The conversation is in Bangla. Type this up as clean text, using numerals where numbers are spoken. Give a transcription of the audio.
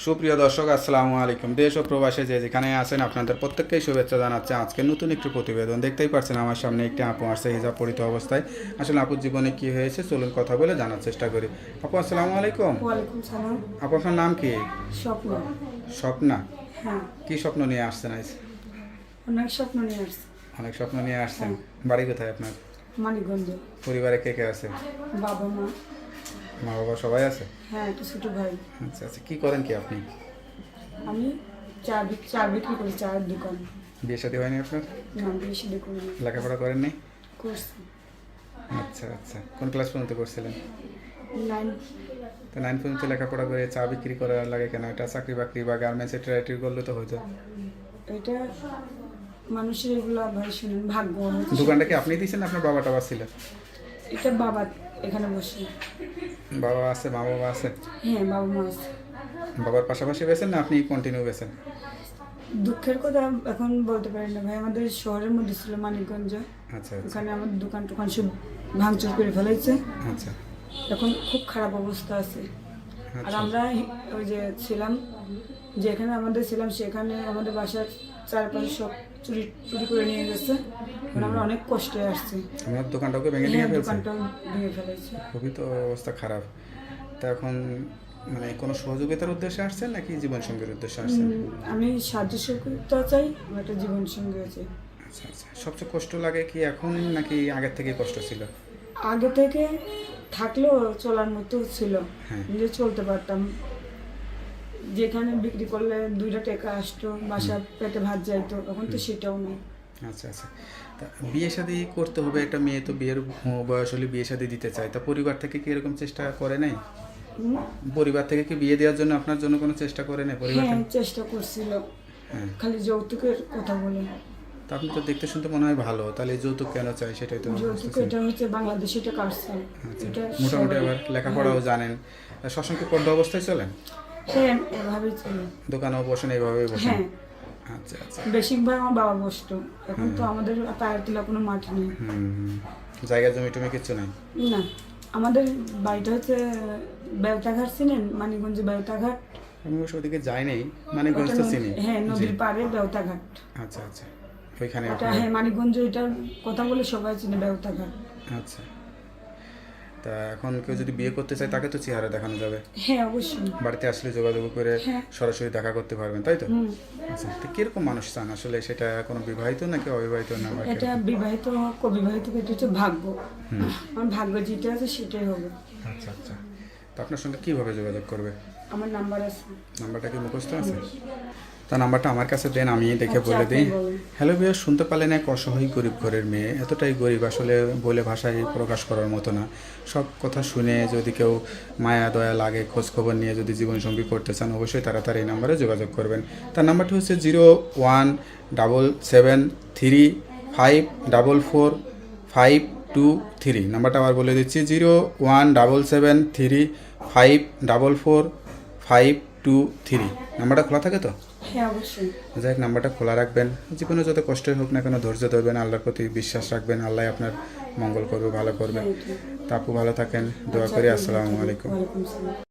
সুপ্রিয় দর্শক আসসালামু আলাইকুম। দেশ ও প্রবাসে যে যেখানে আছেন আপনাদের প্রত্যেককেই শুভেচ্ছা জানাচ্ছে আজকে নতুন একটি প্রতিবেদন। দেখতেই পাচ্ছেন আমার সামনে একটি আপু আসছে হিজাব পরিহিত অবস্থায়। আসলে আপুর জীবনে কি হয়েছে চলুন কথা বলে জানার চেষ্টা করি। আপু আসসালামু আলাইকুম। ওয়ালাইকুম সালাম। আপু আপনার নাম কি? স্বপ্ন। স্বপ্না। হ্যাঁ, কি স্বপ্ন নিয়ে আসছেন আজ? অনেক স্বপ্ন নিয়ে আসছে। অনেক স্বপ্ন নিয়ে আসছেন। বাড়ি কোথায় আপনার? মানিকগঞ্জ। পরিবারে কে কে আছে? বাবা মা। মা বাবা সবাই আছে? হ্যাঁ, একটা ছোট ভাই। আচ্ছা আচ্ছা, কি করেন কি আপনি? আমি চা বিক্রি করি, চায়ের দোকান। বিয়ে শাদী হয়নি আপনার? না, বেশি করি না। লেখাপড়া করেননি? করছি আচ্ছা আচ্ছা, কোন ক্লাস পর্যন্ত করছিলেন? 9। তো 9 পর্যন্ত লেখাপড়া করে চা বিক্রি করার লাগে কেন? এটা চাকরি বাকরি বা গার্মেন্টসে ট্রাইটি করলে তো হতো। এটা মানুষের এগুলো ভাই শুনেন ভাগ্য হচ্ছে। দোকানটা কি আপনি দিয়েছেন আপনার বাবা টাবা ছিল? এটা বাবা এখানে বসে। বাবা আছে, মা বাবা আছে? হ্যাঁ, বাবা মা আছে। বাবার পাশাপাশি বেছেন না আপনি কন্টিনিউ বেছেন? দুঃখের কথা এখন বলতে পারি না ভাই, আমাদের শহরের মধ্যে ছিল মানিকগঞ্জ। আচ্ছা আচ্ছা ওখানে আমাদের দোকান টোকান সব ভাঙচুর করে ফেলেছে। আচ্ছা এখন খুব খারাপ অবস্থা আছে। আর আচ্ছা আমরা ওই যে ছিলাম, যেখানে আমাদের ছিলাম সেখানে আমাদের বাসার চারপাশে সব চুরি চুরি করে নিয়ে গেছে। এখন আমরা অনেক কষ্টে আসছি। আপনার দোকানটাকে ভেঙে হ্যাঁ, নিয়ে ফেলছেন? দোকানটাও ভেঙে ফেলেছে। খুবই তো অবস্থা খারাপ। তা এখন মানে কোনো সহযোগিতার উদ্দেশ্যে আসছেন নাকি জীবনসঙ্গীর উদ্দেশ্যে আসছেন? আমি সাহায্য সহযোগিতা চাই, আমার একটা জীবন সঙ্গী আছে। আচ্ছা আচ্ছা, সবচেয়ে কষ্ট লাগে কি এখন নাকি আগের থেকেই কষ্ট ছিল? আগে থেকে থাকলেও চলার মতো ছিল, হ্যাঁ। নিজে চলতে পারতাম। যেখানে বিক্রি করলে 2টা টাকা আসতো, বাসা পেটে ভাত যাইতো, এখন তো সেটাও নেই। আচ্ছা আচ্ছা, তা বিয়ে শাদী করতে হবে, একটা মেয়ে তো বিয়ের বয়স হলে বিয়ে শাদী দিতে চায়, তা পরিবার থেকে কি এরকম চেষ্টা করে নাই? হুম? পরিবার থেকে কি বিয়ে দেওয়ার জন্য আপনার জন্য কোনো চেষ্টা করে নাই পরিবার হ্যাঁ, থেকে? চেষ্টা করছিল, হ্যাঁ, খালি যৌতুকের কথা বলে। তা আপনি তো দেখতে শুনতে মনে হয় ভালো, তাহলে এই যৌতুক কেন চাই সেটাই তো যৌতুক বুঝতেছি না। এটা হচ্ছে বাংলাদেশে এটা কাটছে। আচ্ছা, এটা মোটামুটি সবাই- আবার লেখাপড়াও জানেন, সবসময় কি পর্দা অবস্থায় চলেন? হ্যাঁ, এভাবেই চলে। দোকানেও বসেন, এইভাবেই বসেন? হ্যাঁ, আচ্ছা আচ্ছা। বেশিরভাগ আমার বাবা বসতো, এখন তো আমাদের পায়ের তোলা কোনো মাঠ নেই। হুম, জায়গা জমি টমি কিচ্ছু নাই? না, আমাদের বাড়িটা হচ্ছে বেউতাঘাট, চিনেন? মানিকগঞ্জে বেউতাঘাট। আমি অবশ্য ওদিকে যাই নাই, মানে গঞ্জ তো চিনি। হ্যাঁ, জি। নদীর পাড়ে বেউতাঘাট। আচ্ছা আচ্ছা, ওইখানে ওটা আপনার? হ্যাঁ, মানিকগঞ্জ, এটার কথা বলে সবাই চিনে বেউতাঘাট। আচ্ছা, তা এখন কেউ যদি বিয়ে করতে চায় তাকে তো চেহারা দেখানো যাবে? হ্যাঁ, অবশ্যই। বাড়িতে আসলে যোগাযোগ করে হ্যাঁ। সরাসরি দেখা করতে পারবেন, তাই তো? হুম, আচ্ছা, তো কিরকম মানুষ চান আসলে, সেটা কোনো বিবাহিত নাকি অবিবাহিত না বা এটা কিরকম? বিবাহিত হোক অবিবাহিত হোক, এটা হচ্ছে ভাগ্য। আমার ভাগ্য যেটা আছে সেটাই হবে। আচ্ছা আচ্ছা, তো আপনার সঙ্গে কীভাবে যোগাযোগ করবে? আমার নাম্বার আছে। নাম্বারটা কি মুখস্থ আছে? তা নাম্বারটা আমার কাছে দেন, আমি দেখে আচ্ছা, বলে আপনি দিই। বলেন। হ্যালো বিয়া, শুনতে পারলেন এক অসহায় গরিব ঘরের মেয়ে, এতটাই গরিব আসলে বলে ভাষায় প্রকাশ করার মতো না। সব কথা শুনে যদি কেউ মায়া দয়া লাগে, খোঁজখবর নিয়ে যদি জীবনসঙ্গী করতে চান অবশ্যই তাড়াতাড়ি এই নাম্বারে যোগাযোগ করবেন। তার নাম্বারটি হচ্ছে 017735444523। নাম্বারটা আবার বলে দিচ্ছি, 017735444523। নাম্বারটা খোলা থাকে তো? হ্যাঁ, অবশ্যই। যাই হোক, নাম্বারটা খোলা রাখবেন। জীবনে যত কষ্টই হোক না কেন ধৈর্য ধরবেন, আল্লাহর প্রতি বিশ্বাস রাখবেন, আল্লাহ আপনার মঙ্গল করবে, ভালো করবে। হ্যাঁ, এটা। তা আপু ভালো থাকেন, দোয়া আচ্ছা, করি। আপনি আসসালামু ভালো থাকবেন। আলাইকুম। ওয়ালাইকুম আসসালাম।